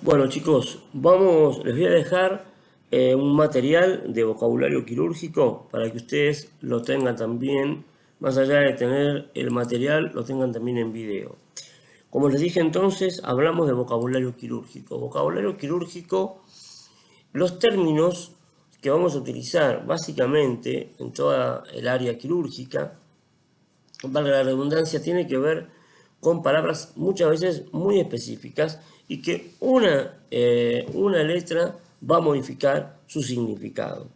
Bueno chicos, les voy a dejar un material de vocabulario quirúrgico para que ustedes lo tengan también, más allá de tener el material, lo tengan también en video. Como les dije entonces, hablamos de vocabulario quirúrgico. Vocabulario quirúrgico, los términos que vamos a utilizar básicamente en toda el área quirúrgica, valga la redundancia, tiene que ver con palabras muchas veces muy específicas y que una letra va a modificar su significado.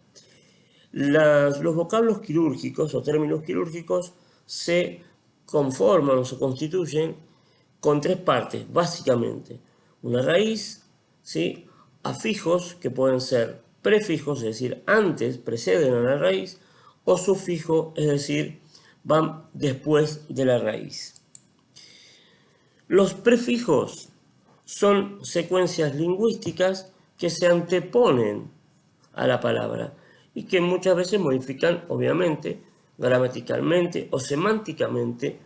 Los vocablos quirúrgicos o términos quirúrgicos se conforman o se constituyen con tres partes, básicamente. Una raíz, ¿sí? Afijos, que pueden ser prefijos, es decir, antes, preceden a la raíz, o sufijos, es decir, van después de la raíz. Los prefijos son secuencias lingüísticas que se anteponen a la palabra y que muchas veces modifican, obviamente, gramaticalmente o semánticamente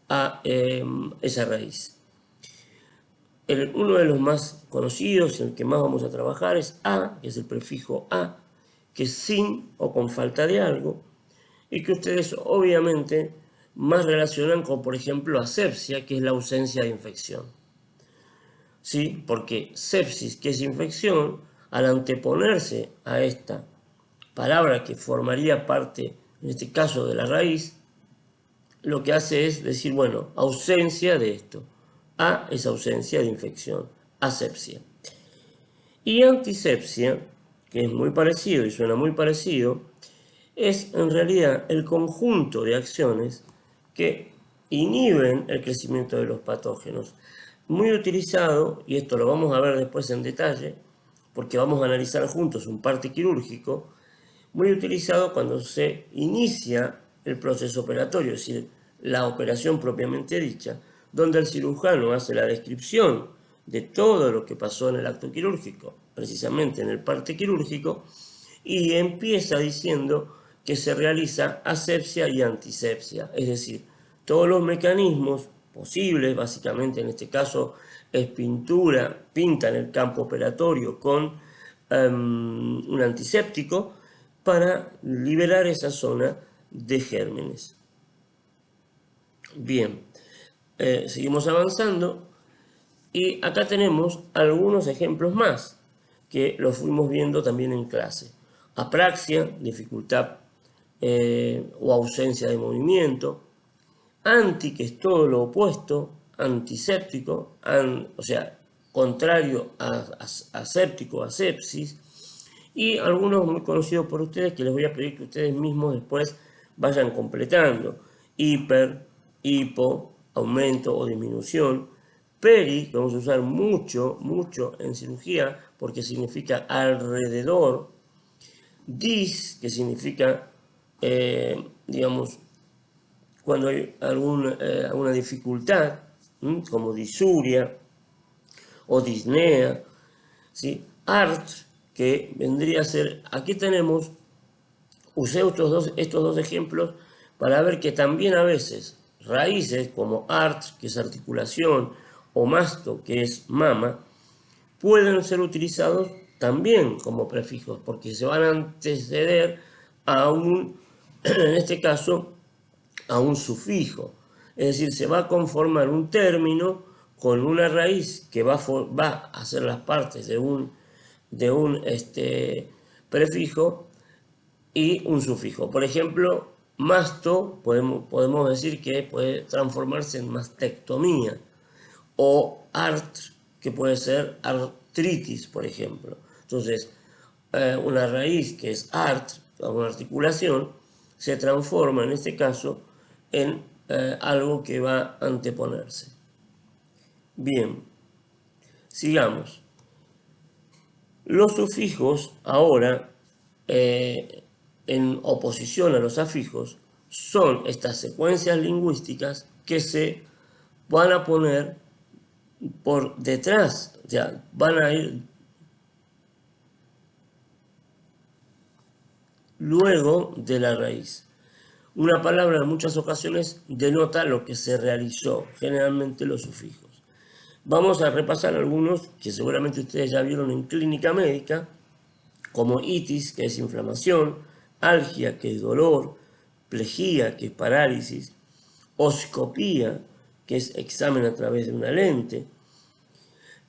a esa raíz. Uno de los más conocidos y el que más vamos a trabajar es a, que es el prefijo a, que es sin o con falta de algo, y que ustedes obviamente más relacionan con, por ejemplo, asepsia, que es la ausencia de infección. ¿Sí? Porque sepsis, que es infección, al anteponerse a esta palabra que formaría parte, en este caso, de la raíz, lo que hace es decir, bueno, ausencia de esto. A es ausencia de infección, asepsia. Y antisepsia, que es muy parecido y suena muy parecido, es en realidad el conjunto de acciones que inhiben el crecimiento de los patógenos. Muy utilizado, y esto lo vamos a ver después en detalle, porque vamos a analizar juntos un parte quirúrgico, muy utilizado cuando se inicia el proceso operatorio, es decir, la operación propiamente dicha, donde el cirujano hace la descripción de todo lo que pasó en el acto quirúrgico, precisamente en el parte quirúrgico, y empieza diciendo que se realiza asepsia y antisepsia, es decir, todos los mecanismos posibles, básicamente en este caso es pintura, pinta en el campo operatorio con un antiséptico para liberar esa zona de gérmenes. Bien, seguimos avanzando y acá tenemos algunos ejemplos más que los fuimos viendo también en clase. Apraxia, dificultad o ausencia de movimiento. Anti, que es todo lo opuesto, antiséptico, o sea, contrario a séptico, a sepsis. Y algunos muy conocidos por ustedes que les voy a pedir que ustedes mismos después vayan completando. Hiper, hipo, aumento o disminución. Peri, que vamos a usar mucho, mucho en cirugía, porque significa alrededor. Dis, que significa, digamos, cuando hay alguna dificultad, como disuria o disnea, ¿sí? Art, que vendría a ser, aquí tenemos, usé estos dos ejemplos para ver que también a veces raíces como art, que es articulación, o masto, que es mama, pueden ser utilizados también como prefijos, porque se van a anteceder a en este caso, a un sufijo. Es decir, se va a conformar un término con una raíz que va a ser las partes de un prefijo y un sufijo. Por ejemplo, masto, podemos decir que puede transformarse en mastectomía, o art, que puede ser artritis, por ejemplo. Entonces, una raíz que es art, una articulación, se transforma en este caso en algo que va a anteponerse. Bien, sigamos. Los sufijos ahora, en oposición a los afijos, son estas secuencias lingüísticas que se van a poner por detrás, o sea, van a ir luego de la raíz. Una palabra en muchas ocasiones denota lo que se realizó, generalmente los sufijos. Vamos a repasar algunos que seguramente ustedes ya vieron en clínica médica, como itis, que es inflamación, algia, que es dolor, plejía, que es parálisis, oscopía, que es examen a través de una lente.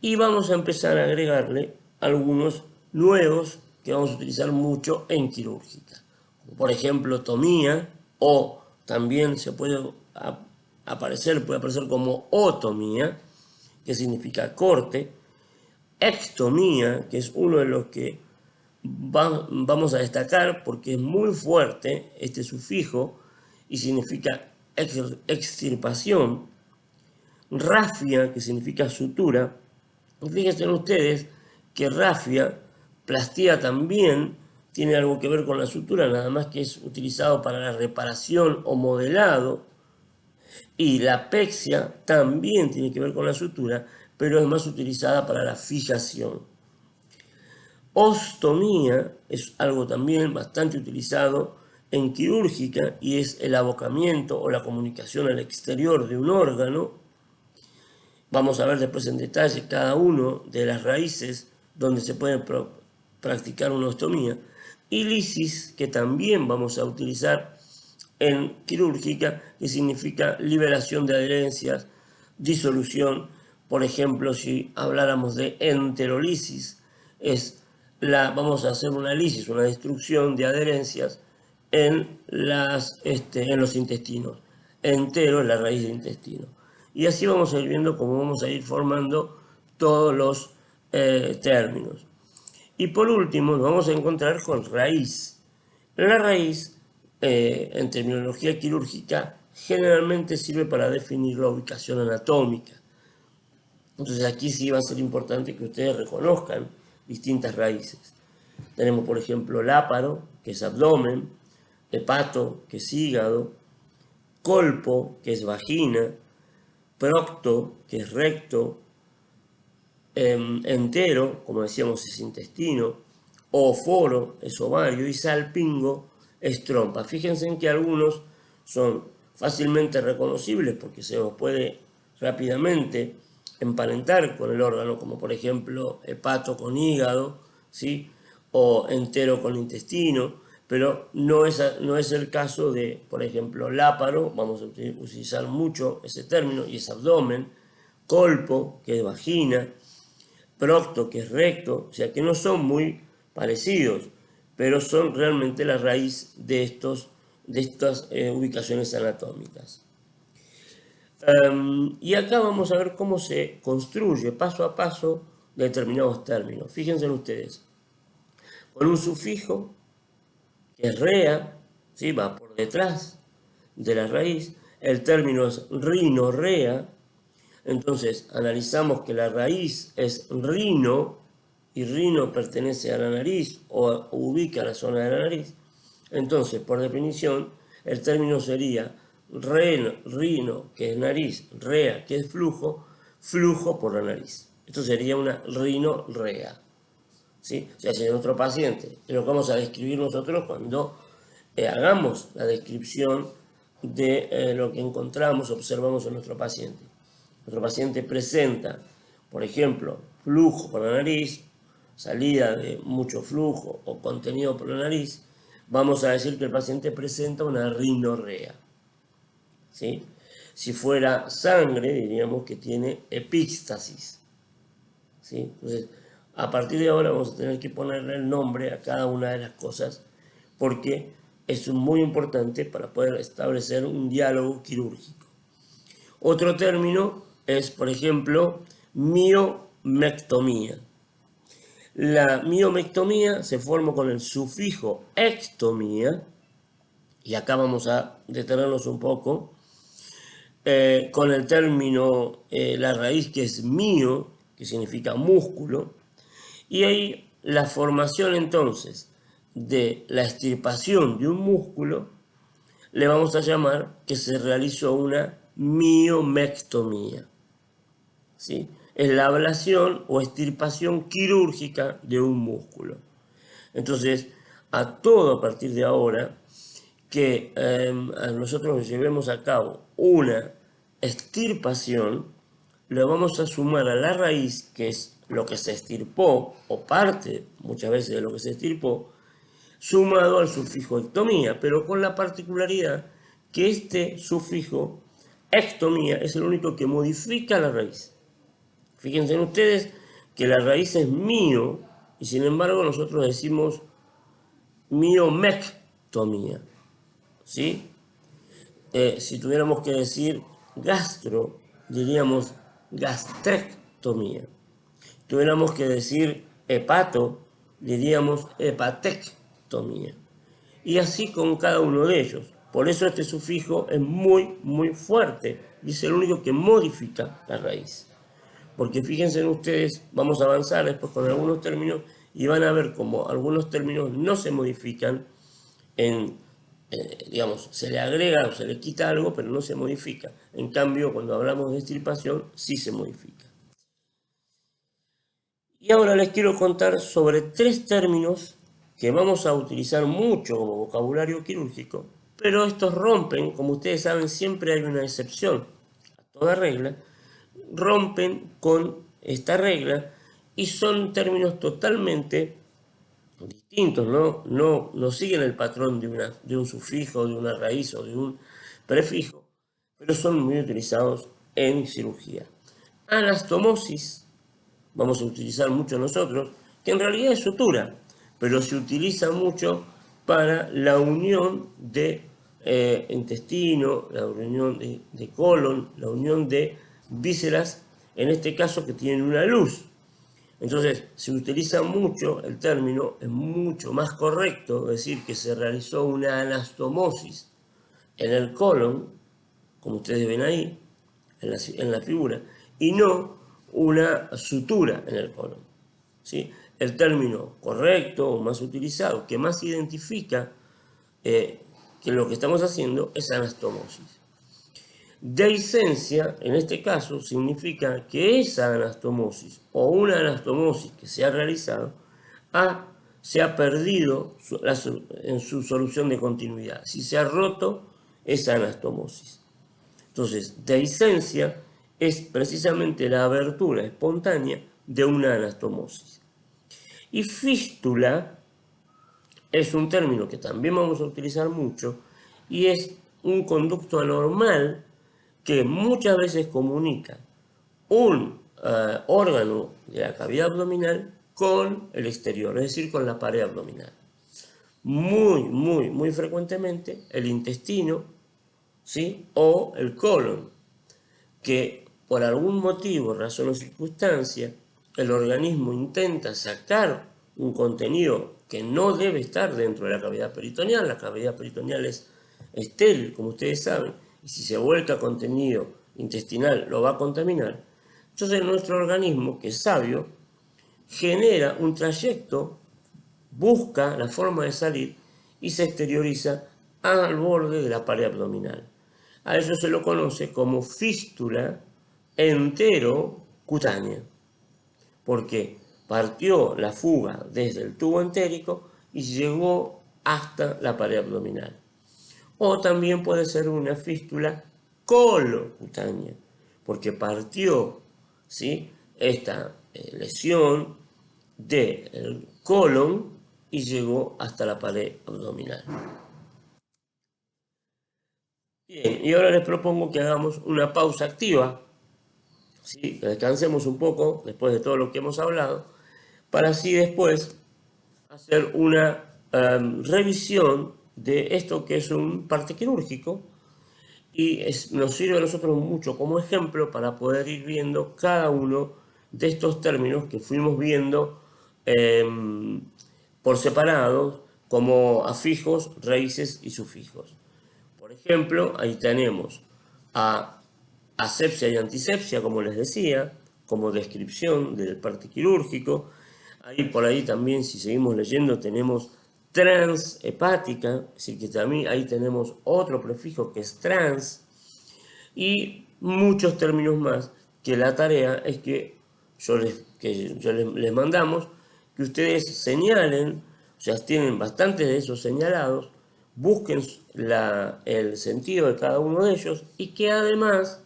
Y vamos a empezar a agregarle algunos nuevos que vamos a utilizar mucho en quirúrgica. Por ejemplo, tomía, o también se puede aparecer como otomía, que significa corte, ectomía, que es uno de los que vamos a destacar porque es muy fuerte este sufijo y significa extirpación, rafia, que significa sutura. Y fíjense ustedes que rafia, plastía también tiene algo que ver con la sutura, nada más que es utilizado para la reparación o modelado. Y la pexia también tiene que ver con la sutura, pero es más utilizada para la fijación. Ostomía es algo también bastante utilizado en quirúrgica y es el abocamiento o la comunicación al exterior de un órgano. Vamos a ver después en detalle cada uno de las raíces donde se puede practicar una ostomía. Y lisis, que también vamos a utilizar en quirúrgica, que significa liberación de adherencias, disolución. Por ejemplo, si habláramos de enterolisis, vamos a hacer una lisis, una destrucción de adherencias en los intestinos. Entero es la raíz de intestino. Y así vamos a ir viendo cómo vamos a ir formando todos los términos. Y por último, nos vamos a encontrar con raíz. La raíz, en terminología quirúrgica, generalmente sirve para definir la ubicación anatómica. Entonces aquí sí va a ser importante que ustedes reconozcan distintas raíces. Tenemos, por ejemplo, láparo, que es abdomen, hepato, que es hígado, colpo, que es vagina, procto, que es recto, entero, como decíamos, es intestino, ooforo es ovario y salpingo es trompa. Fíjense en que algunos son fácilmente reconocibles porque se los puede rápidamente emparentar con el órgano, como por ejemplo hepato con hígado, ¿sí? O entero con intestino, pero no es el caso de, por ejemplo, láparo, vamos a utilizar mucho ese término, y es abdomen, colpo, que es vagina, procto, que es recto, o sea que no son muy parecidos, pero son realmente la raíz de estas ubicaciones anatómicas. Y acá vamos a ver cómo se construye paso a paso determinados términos. Fíjense ustedes, con un sufijo que es rea, ¿sí? Va por detrás de la raíz, el término es rinorrea. Entonces analizamos que la raíz es rino, y rino pertenece a la nariz o ubica la zona de la nariz. Entonces, por definición, el término sería rino, que es nariz, rea, que es flujo, flujo por la nariz. Esto sería una rinorrea. ¿Sí? O sea, si es nuestro paciente, es lo que vamos a describir nosotros cuando hagamos la descripción de lo que encontramos, observamos en nuestro paciente. Nuestro paciente presenta, por ejemplo, flujo por la nariz, salida de mucho flujo o contenido por la nariz, vamos a decir que el paciente presenta una rinorrea. ¿Sí? Si fuera sangre, diríamos que tiene epístasis. ¿Sí? Entonces, a partir de ahora vamos a tener que ponerle el nombre a cada una de las cosas porque es muy importante para poder establecer un diálogo quirúrgico. Otro término es, por ejemplo, miomectomía. La miomectomía se forma con el sufijo ectomía, y acá vamos a detenernos un poco, con el término, la raíz que es mio, que significa músculo, y ahí la formación entonces de la extirpación de un músculo le vamos a llamar que se realizó una miomectomía. ¿Sí? Es la ablación o extirpación quirúrgica de un músculo. Entonces, a partir de ahora que nosotros llevemos a cabo una extirpación, lo vamos a sumar a la raíz, que es lo que se estirpó, o parte muchas veces de lo que se estirpó, sumado al sufijo ectomía, pero con la particularidad que este sufijo ectomía es el único que modifica la raíz. Fíjense ustedes que la raíz es mío, y sin embargo nosotros decimos miomectomía, ¿sí? Si tuviéramos que decir gastro, diríamos gastrectomía. Si tuviéramos que decir hepato, diríamos hepatectomía. Y así con cada uno de ellos. Por eso este sufijo es muy fuerte y es el único que modifica la raíz. Porque fíjense ustedes, vamos a avanzar después con algunos términos y van a ver cómo algunos términos no se modifican digamos, se le agrega o se le quita algo, pero no se modifica. En cambio, cuando hablamos de extirpación, sí se modifica. Y ahora les quiero contar sobre 3 términos que vamos a utilizar mucho como vocabulario quirúrgico, pero estos rompen, como ustedes saben, siempre hay una excepción a toda regla, rompen con esta regla y son términos totalmente distintos, no siguen el patrón de un sufijo, de una raíz o de un prefijo, pero son muy utilizados en cirugía. Anastomosis, vamos a utilizar mucho nosotros, que en realidad es sutura, pero se utiliza mucho para la unión de intestino, la unión de colon, la unión de vísceras, en este caso que tienen una luz. Entonces, se utiliza mucho el término, es mucho más correcto decir que se realizó una anastomosis en el colon, como ustedes ven ahí, en la figura, y no una sutura en el colon. ¿Sí? El término correcto o más utilizado, que más identifica que lo que estamos haciendo es anastomosis. Dehiscencia, en este caso, significa que esa anastomosis o una anastomosis que se ha realizado se ha perdido en su solución de continuidad, si se ha roto esa anastomosis. Entonces, dehiscencia es precisamente la abertura espontánea de una anastomosis. Y fístula es un término que también vamos a utilizar mucho y es un conducto anormal que muchas veces comunica un órgano de la cavidad abdominal con el exterior, es decir, con la pared abdominal. Muy frecuentemente el intestino, ¿sí? O el colon, que por algún motivo, razón o circunstancia, el organismo intenta sacar un contenido que no debe estar dentro de la cavidad peritoneal. La cavidad peritoneal es estéril, como ustedes saben, y si se vuelca contenido intestinal lo va a contaminar. Entonces nuestro organismo, que es sabio, genera un trayecto, busca la forma de salir y se exterioriza al borde de la pared abdominal. A eso se lo conoce como fístula enterocutánea, porque partió la fuga desde el tubo entérico y llegó hasta la pared abdominal. O también puede ser una fístula colocutánea, porque partió, ¿sí?, esta lesión del colon y llegó hasta la pared abdominal. Bien, y ahora les propongo que hagamos una pausa activa, ¿sí?, que descansemos un poco después de todo lo que hemos hablado, para así después hacer una revisión de esto que es un parte quirúrgico y nos sirve a nosotros mucho como ejemplo para poder ir viendo cada uno de estos términos que fuimos viendo por separado como afijos, raíces y sufijos. Por ejemplo, ahí tenemos a asepsia y antisepsia, como les decía, como descripción del parte quirúrgico. Ahí por ahí también, si seguimos leyendo, tenemos transhepática, es decir, que también ahí tenemos otro prefijo que es trans, y muchos términos más, que la tarea es que les mandamos que ustedes señalen, o sea, tienen bastantes de esos señalados, busquen el sentido de cada uno de ellos y que además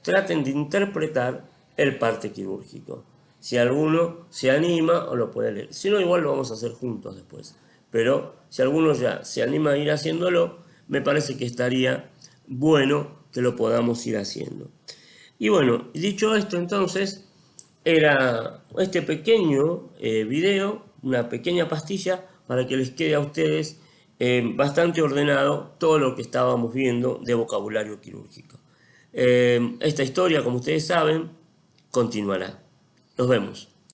traten de interpretar el parte quirúrgico. Si alguno se anima o lo puede leer. Si no, igual lo vamos a hacer juntos después. Pero si alguno ya se anima a ir haciéndolo, me parece que estaría bueno que lo podamos ir haciendo. Y bueno, dicho esto, entonces, era este pequeño video, una pequeña pastilla para que les quede a ustedes bastante ordenado todo lo que estábamos viendo de vocabulario quirúrgico. Esta historia, como ustedes saben, continuará. Nos vemos.